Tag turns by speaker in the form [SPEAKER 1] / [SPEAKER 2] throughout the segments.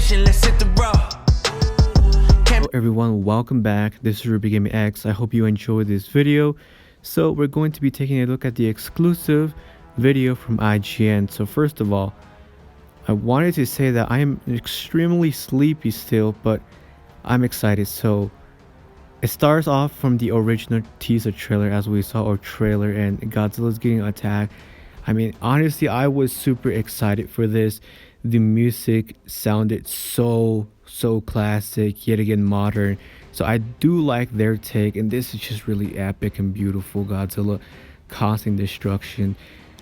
[SPEAKER 1] station, let's hit the road.
[SPEAKER 2] Hello everyone, welcome back. This is Ruby Gaming X. I hope you enjoyed this video. So we're going to be taking a look at the exclusive video from IGN. So first of all, I wanted to say that I am extremely sleepy still, but I'm excited. So it starts off from the original teaser trailer, as we saw our trailer, and Godzilla's getting attacked. I mean, honestly, I was super excited for this. The music sounded so classic, yet again modern. So I do like their take, and this is just really epic and beautiful. Godzilla causing destruction.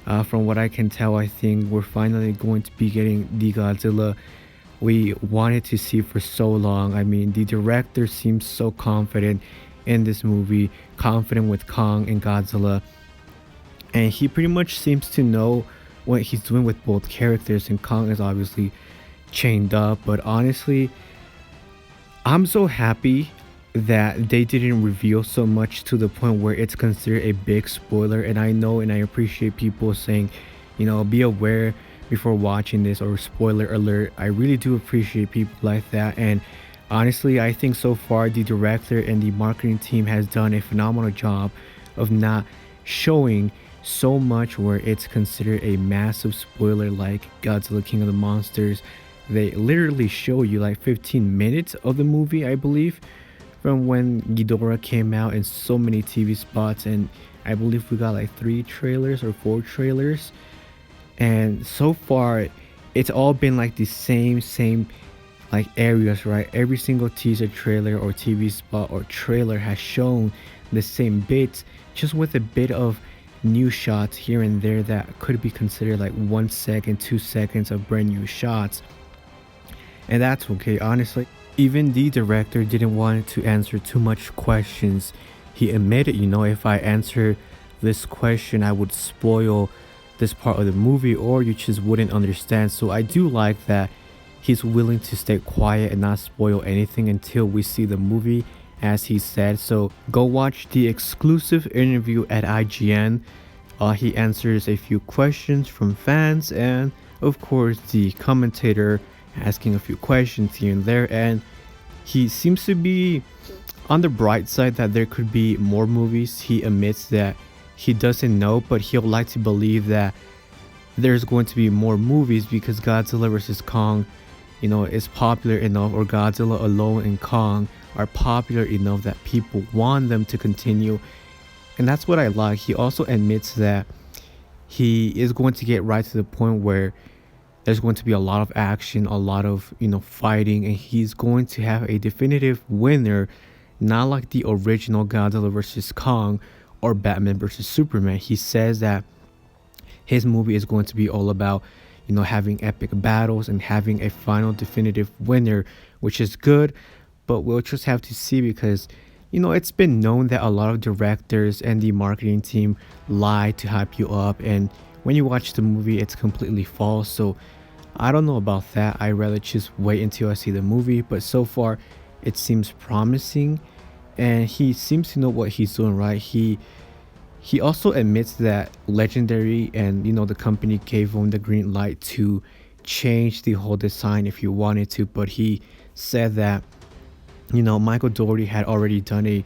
[SPEAKER 2] From what I can tell, I think we're finally going to be getting the Godzilla we wanted to see for so long. I mean, the director seems so confident in this movie, confident with Kong and Godzilla, and he pretty much seems to know what he's doing with both characters. And Kong is obviously chained up, but honestly, I'm so happy that they didn't reveal so much to the point where it's considered a big spoiler. And I know and I appreciate people saying, you know, be aware before watching this, or spoiler alert. I really do appreciate people like that. And honestly, I think so far the director and the marketing team has done a phenomenal job of not showing so much where it's considered a massive spoiler like Godzilla King of the Monsters. They literally show you like 15 minutes of the movie, I believe, from when Ghidorah came out in so many TV spots. And I believe we got like 3 trailers or 4 trailers, and so far it's all been like the same like areas, right? Every single teaser trailer or TV spot or trailer has shown the same bits, just with a bit of new shots here and there that could be considered like 1 second, 2 seconds of brand new shots. And that's okay, honestly. Even the director didn't want to answer too much questions. He admitted, you know, if I answer this question, I would spoil this part of the movie, or you just wouldn't understand. So I do like that he's willing to stay quiet and not spoil anything until we see the movie, as he said. So go watch the exclusive interview at IGN. He answers a few questions from fans, and of course the commentator asking a few questions here and there. And he seems to be on the bright side that there could be more movies. He admits that he doesn't know, but he'll like to believe that there's going to be more movies because Godzilla vs Kong, you know, is popular enough, or Godzilla alone and Kong are popular enough that people want them to continue. And that's what I like. He also admits that he is going to get right to the point where there's going to be a lot of action, a lot of, you know, fighting, and he's going to have a definitive winner, not like the original Godzilla vs Kong or Batman vs Superman. He says that his movie is going to be all about, you know, having epic battles and having a final definitive winner, which is good. But we'll just have to see, because, you know, it's been known that a lot of directors and the marketing team lie to hype you up, and when you watch the movie it's completely false. So I don't know about that. I'd rather just wait until I see the movie. But so far it seems promising, and he seems to know what he's doing, right? He also admits that Legendary and, you know, the company gave him the green light to change the whole design if you wanted to, but he said that, you know, Michael Dougherty had already done a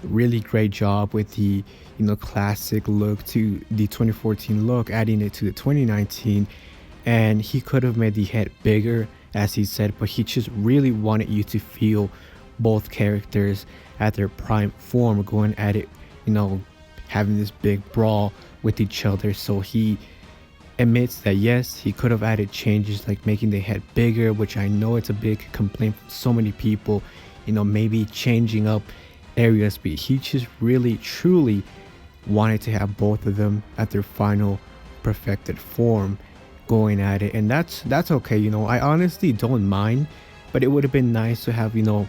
[SPEAKER 2] really great job with the, you know, classic look to the 2014 look, adding it to the 2019, and he could have made the head bigger, as he said, but he just really wanted you to feel both characters at their prime form, going at it, you know, having this big brawl with each other. So he admits that yes, he could have added changes like making the head bigger, which I know it's a big complaint from so many people, you know, maybe changing up areas, but he just really truly wanted to have both of them at their final perfected form going at it. And that's okay, you know. I honestly don't mind, but it would have been nice to have, you know,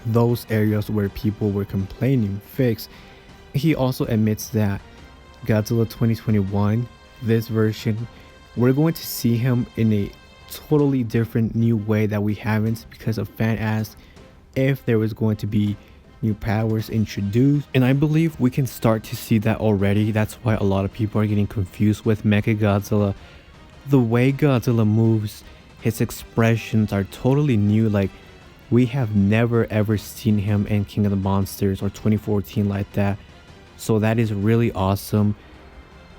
[SPEAKER 2] those areas where people were complaining fixed. He also admits that Godzilla 2021, this version, we're going to see him in a totally different new way that we haven't, because a fan asked if there was going to be new powers introduced, and I believe we can start to see that already. That's why a lot of people are getting confused with Mechagodzilla. The way Godzilla moves His expressions are totally new. Like, we have never ever seen him in King of the Monsters or 2014 like that. So that is really awesome.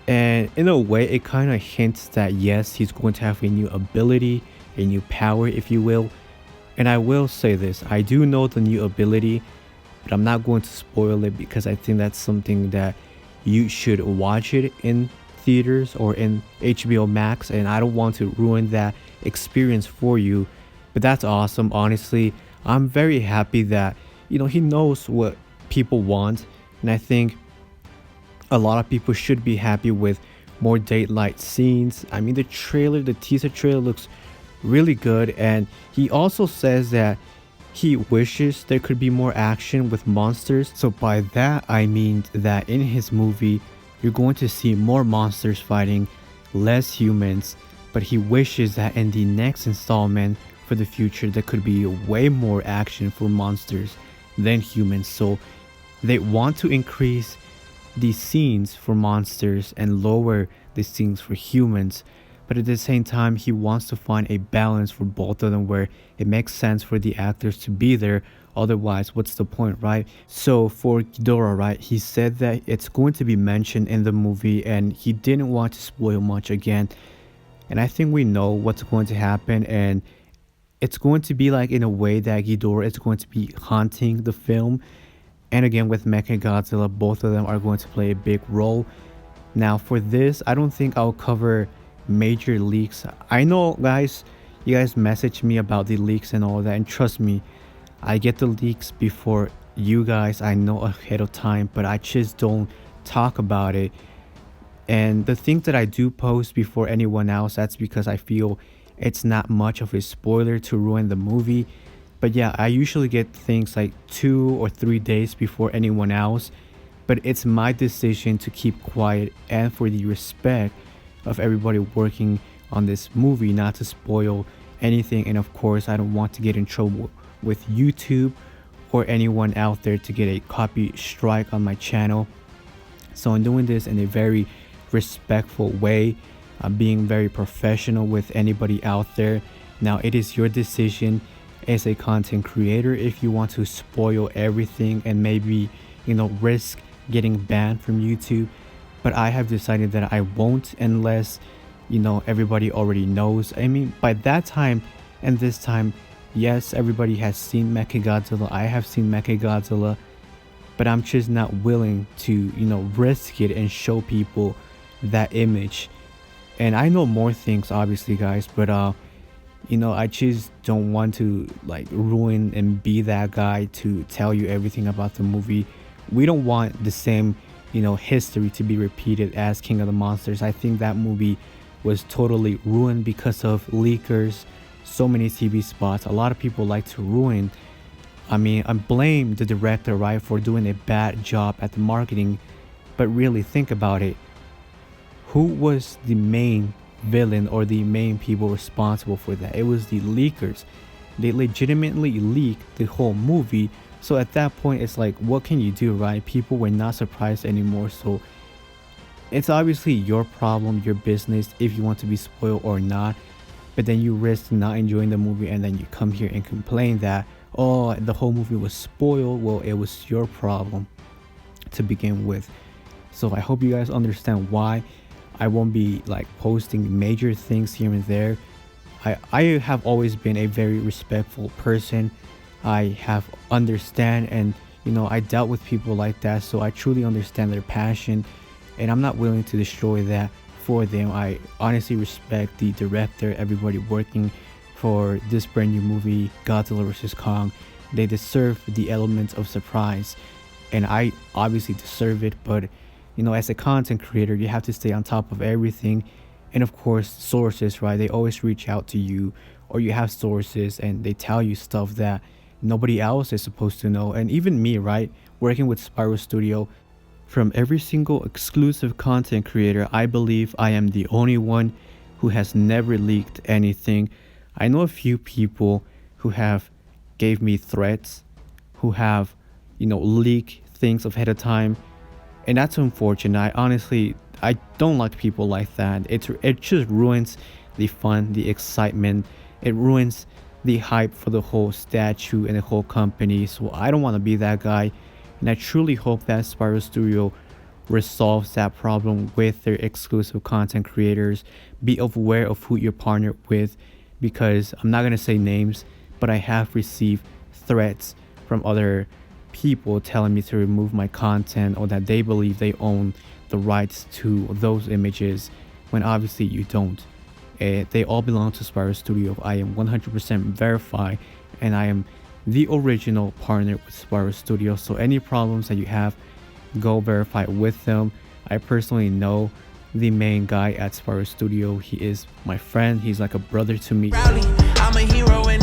[SPEAKER 2] And in a way, it kind of hints that yes, he's going to have a new ability, a new power, if you will. And I will say this, I do know the new ability, but I'm not going to spoil it because I think that's something that you should watch it in theaters or in HBO Max, and I don't want to ruin that experience for you. But that's awesome. Honestly, I'm very happy that, he knows what people want, and I think a lot of people should be happy with more daylight scenes. I mean, the teaser trailer looks really good, and he also says that he wishes there could be more action with monsters. So by that I mean that in his movie you're going to see more monsters fighting, less humans, but he wishes that in the next installment for the future there could be way more action for monsters than humans. So they want to increase the scenes for monsters and lower the scenes for humans, but at the same time he wants to find a balance for both of them where it makes sense for the actors to be there. Otherwise, what's the point, right? So for Ghidorah, right, he said that it's going to be mentioned in the movie and he didn't want to spoil much again, and I think we know what's going to happen. And it's going to be like in a way that Ghidorah is going to be haunting the film, and again with Mechagodzilla, both of them are going to play a big role. Now for this, I don't think I'll cover major leaks. I know, guys, you guys message me about the leaks and all that, and trust me, I get the leaks before you guys. I know ahead of time, but I just don't talk about it. And the things that I do post before anyone else, that's because I feel it's not much of a spoiler to ruin the movie. But yeah, I usually get things like 2 or 3 days before anyone else, but it's my decision to keep quiet and for the respect of everybody working on this movie not to spoil anything. And of course, I don't want to get in trouble with YouTube or anyone out there to get a copy strike on my channel. So I'm doing this in a very respectful way. I'm being very professional with anybody out there. Now it is your decision as a content creator if you want to spoil everything and maybe risk getting banned from YouTube. But I have decided that I won't unless everybody already knows. I mean, by that time and this time, yes, everybody has seen Mechagodzilla. I have seen Mechagodzilla, but I'm just not willing to risk it and show people that image. And I know more things, obviously, guys, but I just don't want to like ruin and be that guy to tell you everything about the movie. We don't want the same history to be repeated as King of the Monsters. I think that movie was totally ruined because of leakers, so many TV spots. A lot of people like to ruin. I mean, I blame the director, right, for doing a bad job at the marketing, but really think about it. Who was the main villain or the main people responsible for that? It was the leakers. They legitimately leaked the whole movie. So at that point, it's like, what can you do, right? People were not surprised anymore. So it's obviously your problem, your business, if you want to be spoiled or not. But then you risk not enjoying the movie and then you come here and complain that, oh, the whole movie was spoiled. Well, it was your problem to begin with. So I hope you guys understand why I won't be like posting major things here and there. I have always been a very respectful person. I have understand and I dealt with people like that, so I truly understand their passion and I'm not willing to destroy that for them. I honestly respect the director, everybody working for this brand new movie, Godzilla Vs Kong. They deserve the elements of surprise and I obviously deserve it, but as a content creator, you have to stay on top of everything. And of course, sources, right? They always reach out to you, or you have sources and they tell you stuff that nobody else is supposed to know. And even me, right? Working with Spyro Studio, from every single exclusive content creator, I believe I am the only one who has never leaked anything. I know a few people who have gave me threats, who have, leaked things ahead of time. And that's unfortunate. I don't like people like that. It just ruins the fun, the excitement, it ruins the hype for the whole statue and the whole company. So I don't want to be that guy, and I truly hope that Spiral Studio resolves that problem with their exclusive content creators. Be aware of who you're partnered with, because I'm not going to say names, but I have received threats from other people telling me to remove my content, or that they believe they own the rights to those images, when obviously you don't. They all belong to Spiral Studio. I am 100% verified, and I am the original partner with Spiral Studio. So any problems that you have, go verify with them. I personally know the main guy at Spiral Studio. He is my friend. He's like a brother to me.
[SPEAKER 1] I'm a hero and